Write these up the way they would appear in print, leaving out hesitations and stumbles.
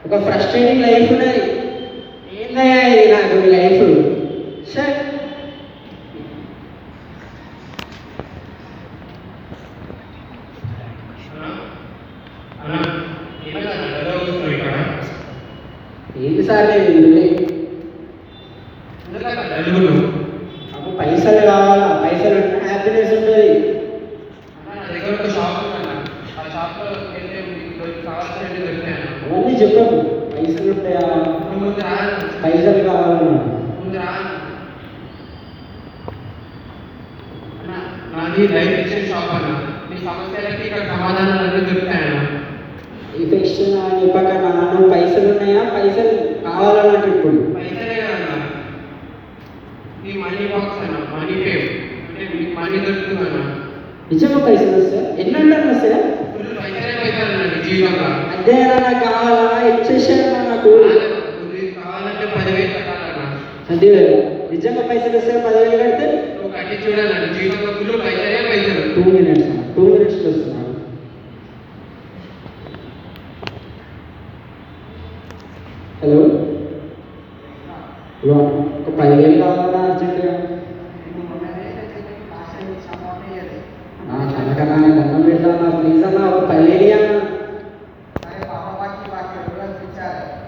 ఒక frustrating life ఉన్నది. ఏందయ్యా ఇది నాకు ఈ లైఫ్. సరే ఏంటి సార్ నేను అప్పుడు పైసలు కావాలా, పైసలు హ్యాపీనెస్ ఉంటుంది. అవన్నీ చెప్పకు. పైసలు ఉంటాయా, పైసలు కావాలన్నా నాది లైఫ్ ఎక్స్చేంజ్ షాప్ అన్న. మీ సమస్యలకి ఇక్కడ సమాధానాలు దొరుకుతాయన్న. ఇన్ఫెక్షన్ అని చెప్పక నాన్న పైసలు ఉన్నాయా, పైసలు కావాలన్నట్టు. ఇప్పుడు పైసలే కదన్న, మీ మనీ బాక్స్ అన్న, మనీ పేవ్ అంటే మీకు మనీ దొరుకుతుందన్న. నిజంగా పైసలు వస్తాయి? ఎన్ని అంటారు వస్తాయా? ఫుల్ పైసలే పైసలు జీవితంలో. అదే నాకు కావాలా, ఇచ్చేసాను నాకు కావాలంటే 10,000 కట్టాలన్న. అదే నిజంగా పైసలు వస్తాయి? 10,000 కడితే నువ్వు కట్టి చూడాలన్న. జీవితంలో ఫుల్ పైసలే పైసలు. 2 minutes 2 minutes వస్తున్నాను. హలో హలో, ఒక 10,000 కావాలన్నా అర్జెంట్గా. కనుకన్నా దండం పెడతాను ప్లీజ్ అన్న, ఒక 10,000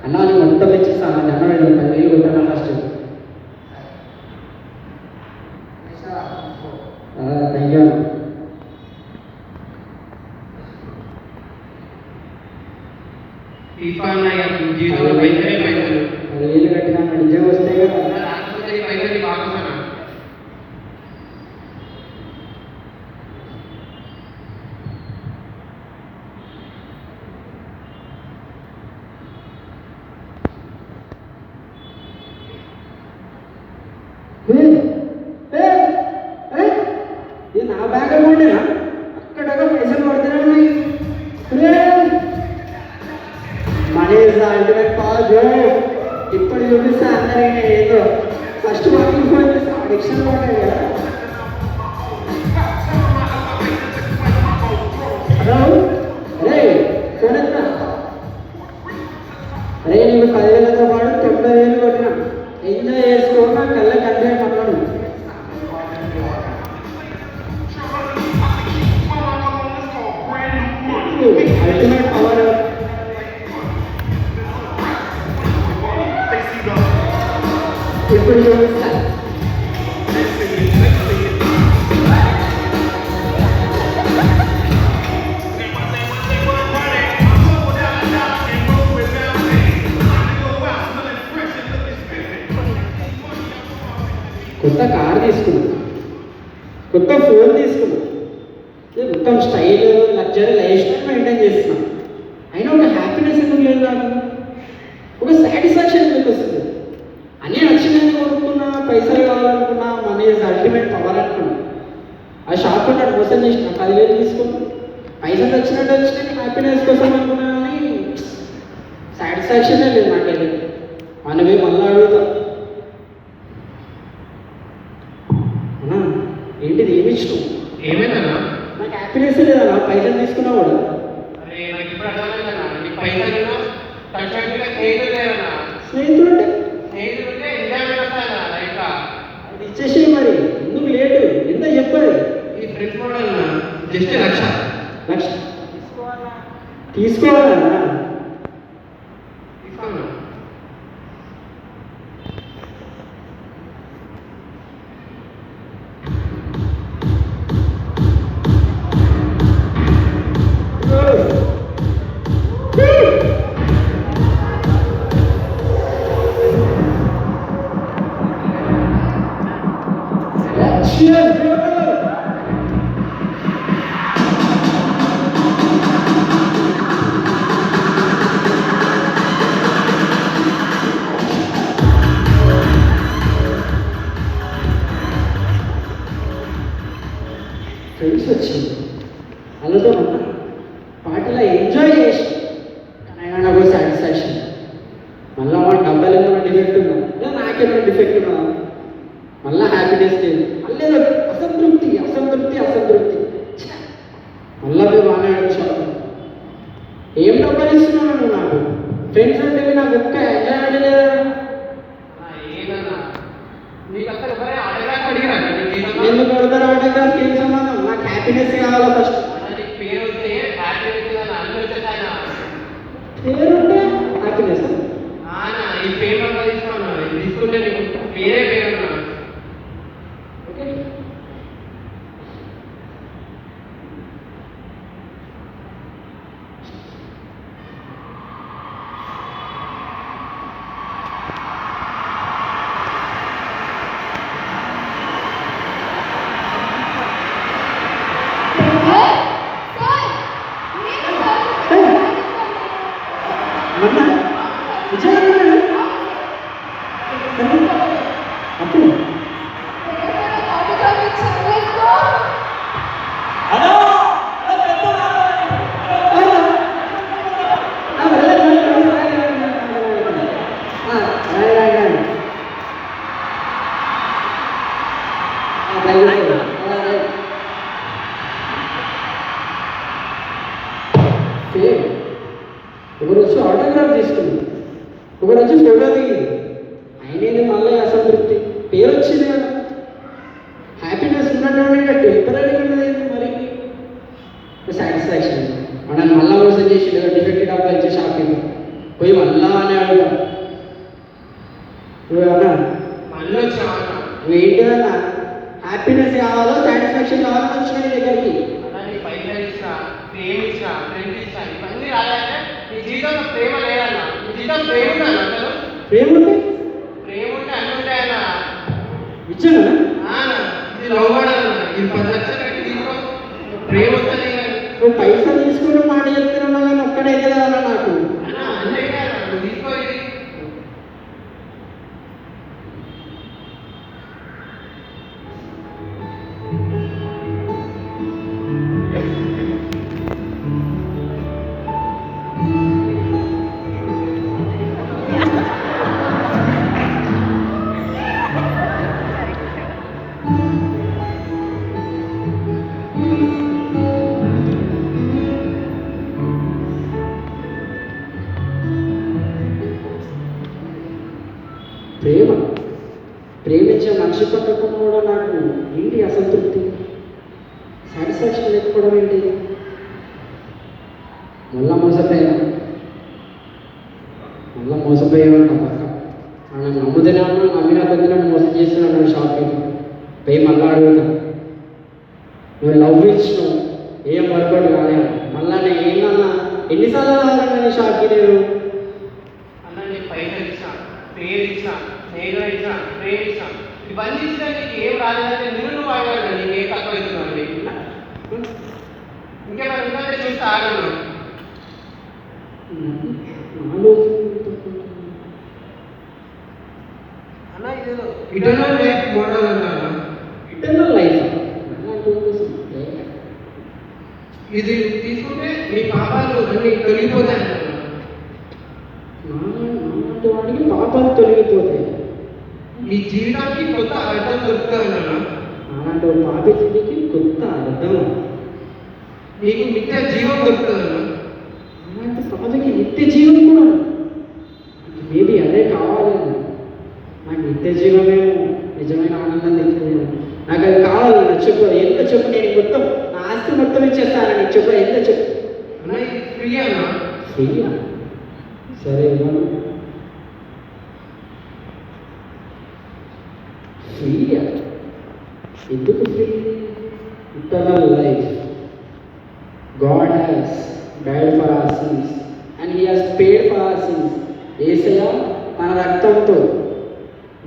అన్నా. నేను మొత్తం ఇచ్చేస్తాను, దండం పెడతాను. 10,000 కొట్టాను ఫస్ట్. Thank you. జీవితంలో పైసలే పైసలు. 10,000 కట్టినా నిజంగా వస్తాయి కదా. రాకపోతే ఈ పైసలు బాగుందన్న. ఇది నా బ్యాంక్ అకౌంటేనా? అక్కడ పైసలు పడుతూనే ఉన్నాయి. Money ultimate power. ఇప్పుడు చూపిస్తా అందరికీ ఏదో. ఫస్ట్ వర్కింగ్ ఫోన్ చేస్తా, అడిక్షన్ పడ్డాయి కదా. హలో అరే ఫోన్ ఎత్తా. అరే నీకు 10,000తో పాటు 90,000 కొట్టినా. ఎంజాయ్ చేసుకో, నా కళ్ళ కంటే పక్కను. Ultimate power. ఇప్పుడు చూపిస్తా. కొత్త కార్ తీసుకున్నాం, కొత్త ఫోన్ తీసుకున్నాం, మొత్తం style luxury life style maintain చేస్తున్నాం. అయినా ఒక హ్యాపీనెస్ ఎందుకు లేదు నాకు? ఒక సాటిస్ఫాక్షన్ ఎందుకు వస్తుంది? అన్నీ నచ్చినది కొనుక్కున్నా, పైసలు కావాలనుకున్నా, మనీ ఇస్ అల్టిమేట్ పవర్ అనుకున్నా. ఆ షాప్ నాడు మోసం చేసిన 10,000 తీసుకున్నా, పైసలు వచ్చినట్టు వచ్చినాయి హ్యాపీనెస్ కోసం అనుకున్నా. కానీ సాటిస్ఫాక్షనే లేదు నాకైతే. మనమే మళ్ళీ అడుగుతాం, అన్నా ఏంటిది ఏమి ఇష్టం? ఏమైందన్నా? నాకు హ్యాపీనెస్ లేదన్నా, పైసలు తీసుకున్నా కూడా. అరే నాకు ఇప్పుడు అర్థమైందన్నా, నీకు పైసలు స్నేహితులు లేదన్నా. స్నేహితులు అంటే స్నేహితులుంటే ఎంజాయ్మెంట్ వస్తాయన్నా లైఫ్. అది ఇచ్చేసి మరి ఎందుకు లేటు? ఎంత చెప్పాలి? ఈ ఫ్రెండ్స్ మోడల్ జస్ట్ 1,00,000 తీసుకోవాలన్నా. తీసుకోన్నా. Cheers, bro! ఫ్రెండ్స్ వచ్చింది, వాళ్ళతో పార్టీలో ఎంజాయ్ చేసి, కానీ అయినా నాకు సాటిస్ఫాక్షన్. మళ్ళీ వాడు డబ్బులు ఏమైనా డిఫెక్ట్ ఉందా, లేదా నాకేమైనా డిఫెక్ట్ ఉందా, మళ్ళీ హ్యాపీనెస్ లేదు. మళ్ళీ అసంతృప్తి అసంతృప్తి అసంతృప్తి. మళ్ళీ మేము మాట్లాడే షాప్. ఏం డబ్బులు ఇస్తున్నావు నువ్వు నాకు? ఫ్రెండ్స్ అంటే నాకు ఒక్క ఎంజాయ్ ఆడలేదా? ఏదన్నా నీకు అసలు ఎవరైనా ఆటోగ్రాఫ్ అడిగిరా నీ జీవితంలో? ఎందుకు అడుగుతారు ఆటోగ్రాఫ్? ఏం సంబంధం? నాకు హ్యాపీనెస్ కావాలా ఫస్ట్. నీకు పేరు వస్తే హ్యాపీ అవుతుందని అన్నీ వచ్చేసాయన. పేరు ఉంటే హ్యాపీనెస్. ఈ పేరు అంతా తీసుకున్నాను, ఇది తీసుకుంటే నీకు పేరే పేరు అన్నా. ఓకే, మొన్న నిజంగా అప్పుడు ఒకరు వచ్చి ఆటోగ్రాఫ్ తీసుకుంది, ఒకరు వచ్చి ఫోటో దిగింది. అయినది మళ్ళీ అసంతృప్తి. పేరు వచ్చింది కదా, హ్యాపీనెస్ ఉన్నటువంటి టెంపరీ ఉన్నది మరి సాటిస్ఫాక్షన్. మనల్ని మళ్ళా మోసం చేసి డిఫెక్ట్ డబ్బులు ఇచ్చే షాపింగ్ పోయి మళ్ళా అని అడుగుతాం. నువ్వేమన్నా మళ్ళీ వచ్చావా? నువ్వేంటిదన్నా హ్యాపీనెస్ కావాలో సాటిస్ఫాక్షన్ కావాలో వచ్చిన నీ దగ్గరికి. నీ పైసలు ఇచ్చా, ప్రేమ ఇచ్చా, ఫ్రెండ్ ఇచ్చా, ఇవన్నీ రాలంటే నీ జీవితంలో ప్రేమ లేదన్నా. నీ జీవితం ప్రేమ ఉందన్న అసలు? ప్రేమ ఉంటే ప్రేమ ఉంటే అన్నీ ఉంటాయన్నా. ఇచ్చానా? ఇది లవ్ పడాలన్నా. ఇది 10 లక్షలు పెట్టి తీసుకో, ప్రేమ వస్తుంది. నువ్వు పైసలు తీసుకుని మాట చెప్తున్నా కానీ ఒక్కడైతే కదన్నా నాకు. అన్నీ కదా నువ్వు తీసుకో. ఇది ప్రేమ ప్రేమించే మనిషి పట్టకుండా కూడా నాకు ఏంటి అసంతృప్తి, సాటిస్ఫాక్షన్ లేకపోవడం ఏంటి? మళ్ళా మోసపోయామంట పక్క. మనం నమ్ముతూనే ఉన్నాం, నమ్మినా కొద్దిగా మోసం చేస్తున్నాడు షాపింగ్ పోయి మళ్ళీ అడుగుతాం. నువ్వు లవ్ ఇచ్చినావు, ఏం వర్కౌట్ కాలేము. మళ్ళా నేను ఏంటన్నా ఎన్నిసార్లు రావాలన్నా షాప్కి నేను అన్న నీకు పైసలు ఇచ్చా, పేరు ఇచ్చా, స్నేహం ఇచ్చా, ప్రేమ ఇచ్చా, ఇవన్నీ ఇచ్చినా నీకు ఏం రాలేదంటే నువ్వు ఆగాలి. నీకు ఏం తక్కువ అవుతున్నావు అండి? ఇంకేమైనా ఉందంటే చూస్తే ఆగను. అన్న ఇదేదో ఇటర్నల్ లైఫ్ మోడల్ అన్నా. ఇంటర్నల్ లైఫ్ ఇది తీసుకుంటే నీ పాపాలు అన్ని తొలగిపోతాయి అన్న. నాలాంటి వాడికి పాపాలు తొలగిపోతాయి. నీ జీవితానికి కొత్త అర్థం దొరుకుతుంది అన్న. అలాంటి ఒక పాపి జీవికి కొత్త అర్థం, నీకు నిత్య జీవం దొరుకుతుంది అన్న. అలాంటి పాపకి నిత్య జీవం కూడా మేబీ అదే కావాలేమో. నాకు నిత్య జీవమేమో నిజమైన ఆనందం తెచ్చేదేమో. నాకు అది కావాలి. నా చెప్పు ఎంత చెప్పు, నేను మొత్తం నా ఆస్తి మొత్తం ఇచ్చేస్తాను. నీకు చెప్పు ఎంత చెప్పు. అన్న ఇది ఫ్రీ అన్న. ఫ్రీయా? సరే ఇవ్వను. ఫ్రీయా? ఎందుకు free? Eternal life. God has died for our sins and he has paid for our sins. యేసయ్య తన రక్తంతో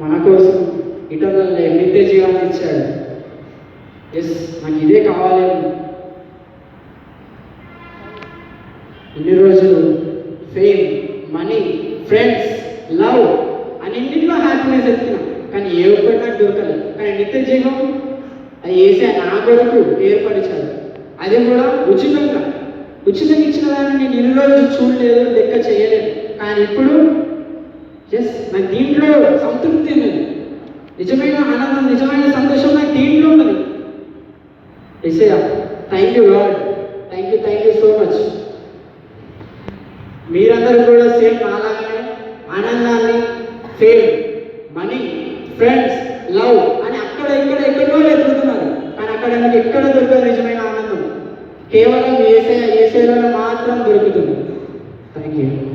మన కోసం ఇటర్నల్ లైఫ్, నిత్య జీవాన్ని ఇచ్చాడు. ఎస్, నాకు ఇదే కావాలి. ఇన్ని రోజులు ఫేమ్, మనీ, ఫ్రెండ్స్, లవ్ అన్నింటిలో హ్యాపీనెస్ ఎత్తుకున్నాం, కానీ ఏ ఒక్కటి నాకు దొరకలేదు. కానీ నిత్య జీవం అది వేసే నా కొరకు ఏర్పరిచాడు. అది కూడా ఉచితంగా ఇచ్చిన దాన్ని నేను ఇన్ని రోజులు చూడలేదు, లెక్క చేయలేదు. కానీ ఇప్పుడు ఎస్, నాకు దీంట్లో సంతృప్తి ఉన్నది. నిజమైన ఆనందం, నిజమైన సంతోషం నాకు దీంట్లో ఉన్నది. Yesayya, thank you Lord, thank you so much. మీరందరూ కూడా సేమ్ నాలాగానే ఆనందాన్ని, ఫేమ్, మనీ, ఫ్రెండ్స్, లవ్ అని అక్కడ ఎక్కడో వెతుకుతున్నారు. కానీ అక్కడ మీకు ఎక్కడ దొరకదు నిజమైన ఆనందం. కేవలం ఏసేలో మాత్రం దొరుకుతుంది. Thank you.